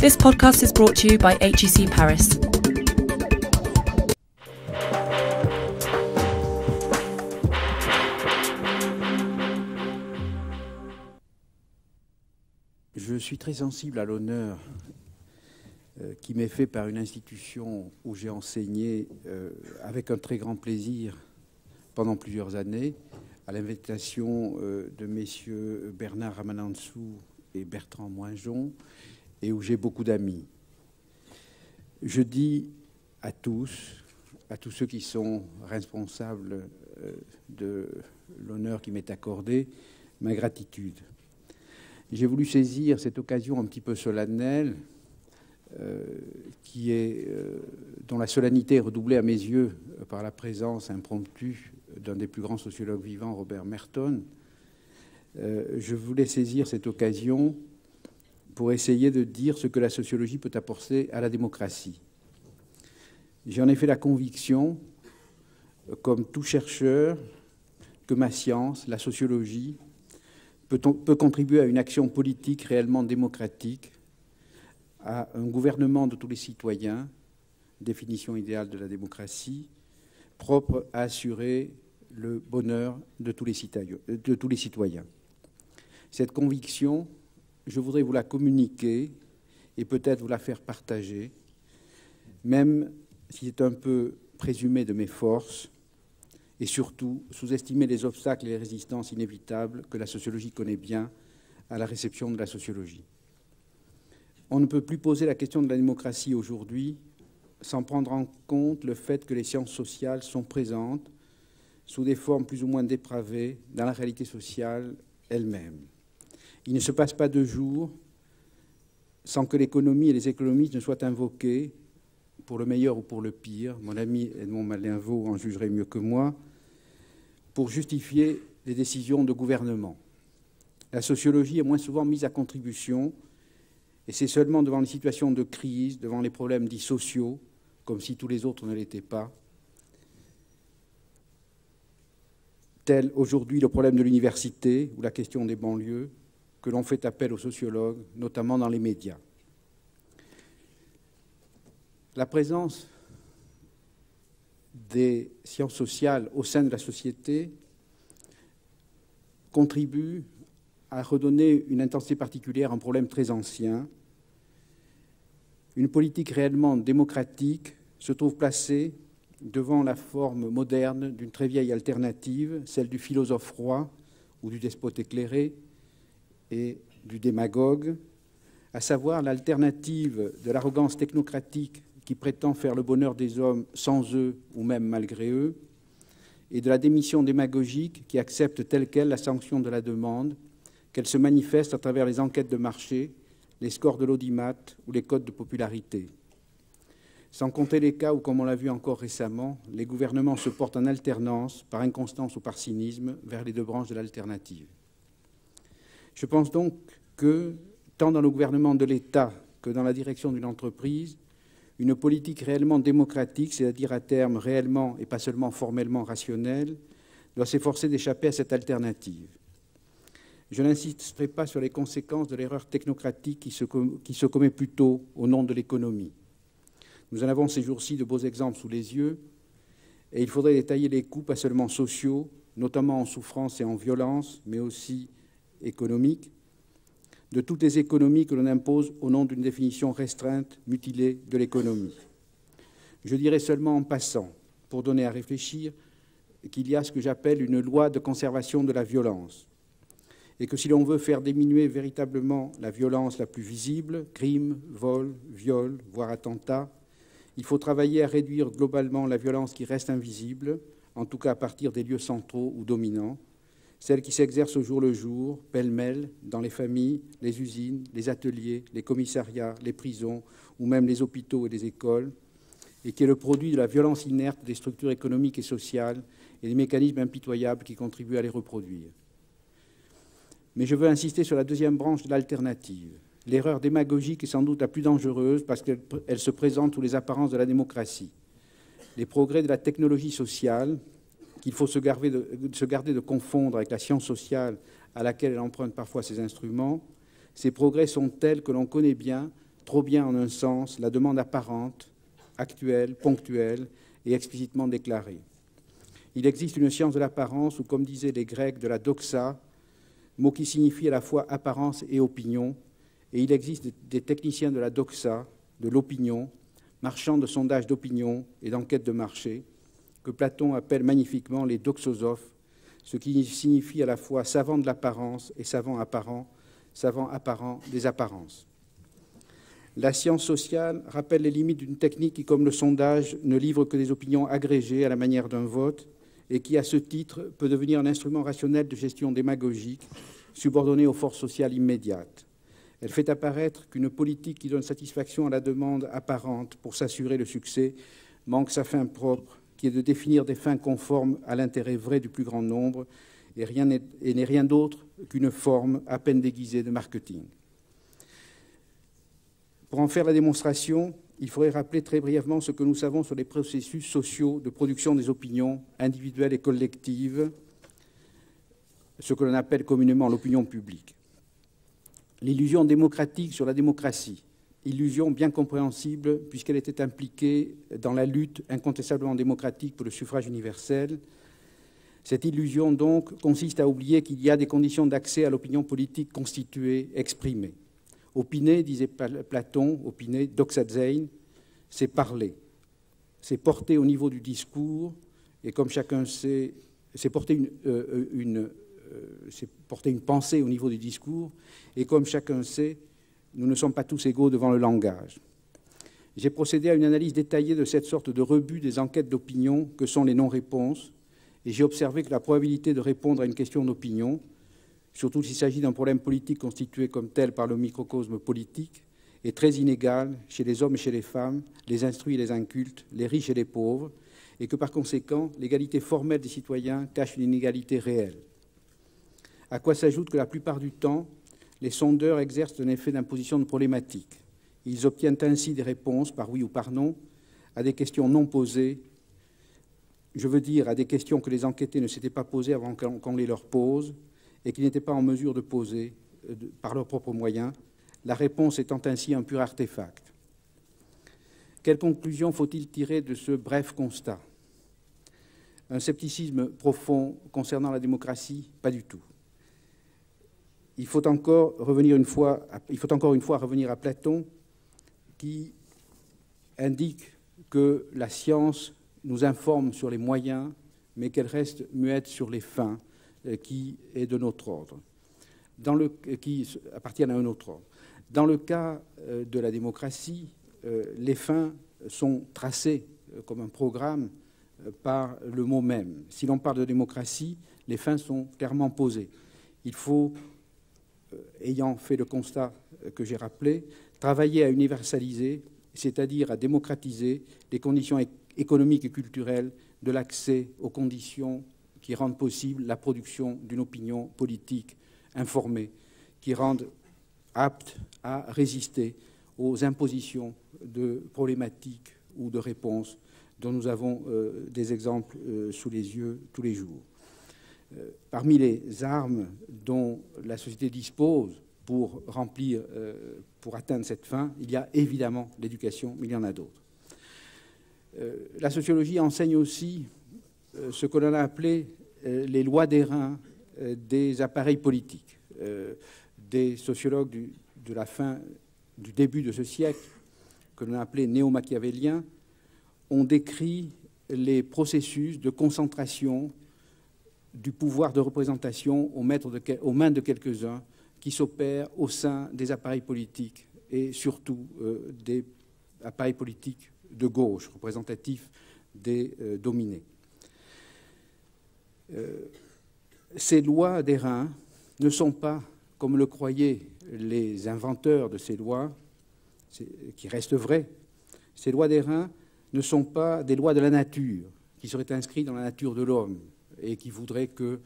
This podcast is brought to you by HEC Paris. Je suis très sensible à l'honneur qui m'est fait par une institution où j'ai enseigné avec un très grand plaisir pendant plusieurs années, à l'invitation de messieurs Bernard Ramanansou et Bertrand Moinjon, et où j'ai beaucoup d'amis. Je dis à tous ceux qui sont responsables de l'honneur qui m'est accordé, ma gratitude. J'ai voulu saisir cette occasion un petit peu solennelle, dont la solennité est redoublée à mes yeux par la présence impromptue d'un des plus grands sociologues vivants, Robert Merton. Je voulais saisir cette occasion pour essayer de dire ce que la sociologie peut apporter à la démocratie. J'ai en effet la conviction, comme tout chercheur, que ma science, la sociologie, peut contribuer à une action politique réellement démocratique, à un gouvernement de tous les citoyens, définition idéale de la démocratie, propre à assurer le bonheur de tous les citoyens. Cette conviction, je voudrais vous la communiquer et peut-être vous la faire partager, même si c'est un peu présumé de mes forces, et surtout sous-estimer les obstacles et les résistances inévitables que la sociologie connaît bien à la réception de la sociologie. On ne peut plus poser la question de la démocratie aujourd'hui sans prendre en compte le fait que les sciences sociales sont présentes sous des formes plus ou moins dépravées dans la réalité sociale elle-même. Il ne se passe pas 2 jours sans que l'économie et les économistes ne soient invoqués, pour le meilleur ou pour le pire, mon ami Edmond Malinvaud en jugerait mieux que moi, pour justifier les décisions de gouvernement. La sociologie est moins souvent mise à contribution, et c'est seulement devant les situations de crise, devant les problèmes dits sociaux, comme si tous les autres ne l'étaient pas, tel aujourd'hui le problème de l'université ou la question des banlieues, que l'on fait appel aux sociologues, notamment dans les médias. La présence des sciences sociales au sein de la société contribue à redonner une intensité particulière à un problème très ancien. Une politique réellement démocratique se trouve placée devant la forme moderne d'une très vieille alternative, celle du philosophe roi ou du despote éclairé et du démagogue, à savoir l'alternative de l'arrogance technocratique qui prétend faire le bonheur des hommes sans eux ou même malgré eux, et de la démission démagogique qui accepte telle qu'elle la sanction de la demande, qu'elle se manifeste à travers les enquêtes de marché, les scores de l'audimat ou les codes de popularité. Sans compter les cas où, comme on l'a vu encore récemment, les gouvernements se portent en alternance, par inconstance ou par cynisme, vers les 2 branches de l'alternative. Je pense donc que, tant dans le gouvernement de l'État que dans la direction d'une entreprise, une politique réellement démocratique, c'est-à-dire à terme réellement et pas seulement formellement rationnelle, doit s'efforcer d'échapper à cette alternative. Je n'insisterai pas sur les conséquences de l'erreur technocratique qui se commet plutôt au nom de l'économie. Nous en avons ces jours-ci de beaux exemples sous les yeux, et il faudrait détailler les coûts, pas seulement sociaux, notamment en souffrance et en violence, mais aussi économiques, de toutes les économies que l'on impose au nom d'une définition restreinte, mutilée de l'économie. Je dirais seulement en passant, pour donner à réfléchir, qu'il y a ce que j'appelle une loi de conservation de la violence, et que si l'on veut faire diminuer véritablement la violence la plus visible, crime, vol, viol, voire attentat, il faut travailler à réduire globalement la violence qui reste invisible, en tout cas à partir des lieux centraux ou dominants, celle qui s'exerce au jour le jour, pêle-mêle, dans les familles, les usines, les ateliers, les commissariats, les prisons, ou même les hôpitaux et les écoles, et qui est le produit de la violence inerte des structures économiques et sociales et des mécanismes impitoyables qui contribuent à les reproduire. Mais je veux insister sur la 2e branche de l'alternative. L'erreur démagogique est sans doute la plus dangereuse parce qu'elle se présente sous les apparences de la démocratie. Les progrès de la technologie sociale, qu'il faut se garder de confondre avec la science sociale à laquelle elle emprunte parfois ses instruments, ces progrès sont tels que l'on connaît bien trop bien en un sens la demande apparente, actuelle, ponctuelle et explicitement déclarée. Il existe une science de l'apparence, ou comme disaient les Grecs, de la doxa, mot qui signifie à la fois apparence et opinion, et il existe des techniciens de la doxa, de l'opinion, marchands de sondage d'opinion et d'enquête de marché, que Platon appelle magnifiquement les doxosophes, ce qui signifie à la fois savant de l'apparence et savant apparent des apparences. La science sociale rappelle les limites d'une technique qui, comme le sondage, ne livre que des opinions agrégées à la manière d'un vote et qui, à ce titre, peut devenir un instrument rationnel de gestion démagogique, subordonné aux forces sociales immédiates. Elle fait apparaître qu'une politique qui donne satisfaction à la demande apparente pour s'assurer le succès manque sa fin propre, qui est de définir des fins conformes à l'intérêt vrai du plus grand nombre et n'est rien d'autre qu'une forme à peine déguisée de marketing. Pour en faire la démonstration, il faudrait rappeler très brièvement ce que nous savons sur les processus sociaux de production des opinions individuelles et collectives, ce que l'on appelle communément l'opinion publique. L'illusion démocratique sur la démocratie, illusion bien compréhensible puisqu'elle était impliquée dans la lutte incontestablement démocratique pour le suffrage universel. Cette illusion, donc, consiste à oublier qu'il y a des conditions d'accès à l'opinion politique constituée, exprimée. Opiner, disait Platon, opiner, doxazein, c'est parler, c'est porter au niveau du discours, et comme chacun sait, c'est porter une pensée au niveau du discours, et comme chacun sait, nous ne sommes pas tous égaux devant le langage. J'ai procédé à une analyse détaillée de cette sorte de rebut des enquêtes d'opinion que sont les non-réponses, et j'ai observé que la probabilité de répondre à une question d'opinion, surtout s'il s'agit d'un problème politique constitué comme tel par le microcosme politique, est très inégale chez les hommes et chez les femmes, les instruits et les incultes, les riches et les pauvres, et que par conséquent, l'égalité formelle des citoyens cache une inégalité réelle. À quoi s'ajoute que la plupart du temps, les sondeurs exercent un effet d'imposition de problématiques. Ils obtiennent ainsi des réponses, par oui ou par non, à des questions non posées, je veux dire à des questions que les enquêtés ne s'étaient pas posées avant qu'on les leur pose, et qu'ils n'étaient pas en mesure de poser par leurs propres moyens, la réponse étant ainsi un pur artefact. Quelle conclusion faut-il tirer de ce bref constat? Un scepticisme profond concernant la démocratie? Pas du tout. Il faut encore une fois revenir à Platon, qui indique que la science nous informe sur les moyens, mais qu'elle reste muette sur les fins, qui est de notre ordre, qui appartiennent à un autre ordre. Dans le cas de la démocratie, les fins sont tracées comme un programme par le mot même. Si l'on parle de démocratie, les fins sont clairement posées. Il faut, ayant fait le constat que j'ai rappelé, travailler à universaliser, c'est-à-dire à démocratiser les conditions économiques et culturelles de l'accès aux conditions qui rendent possible la production d'une opinion politique informée, qui rendent apte à résister aux impositions de problématiques ou de réponses dont nous avons des exemples sous les yeux tous les jours. Parmi les armes dont la société dispose pour atteindre cette fin, il y a évidemment l'éducation, mais il y en a d'autres. La sociologie enseigne aussi ce que l'on a appelé les lois d'airain des appareils politiques. Des sociologues du début de ce siècle, que l'on a appelé néo-machiavéliens, ont décrit les processus de concentration du pouvoir de représentation aux mains de quelques-uns qui s'opèrent au sein des appareils politiques et surtout des appareils politiques de gauche, représentatifs des dominés. Ces lois d'airain ne sont pas, comme le croyaient les inventeurs de ces lois, qui restent vraies, ces lois d'airain ne sont pas des lois de la nature, qui seraient inscrites dans la nature de l'homme et qui voudraient que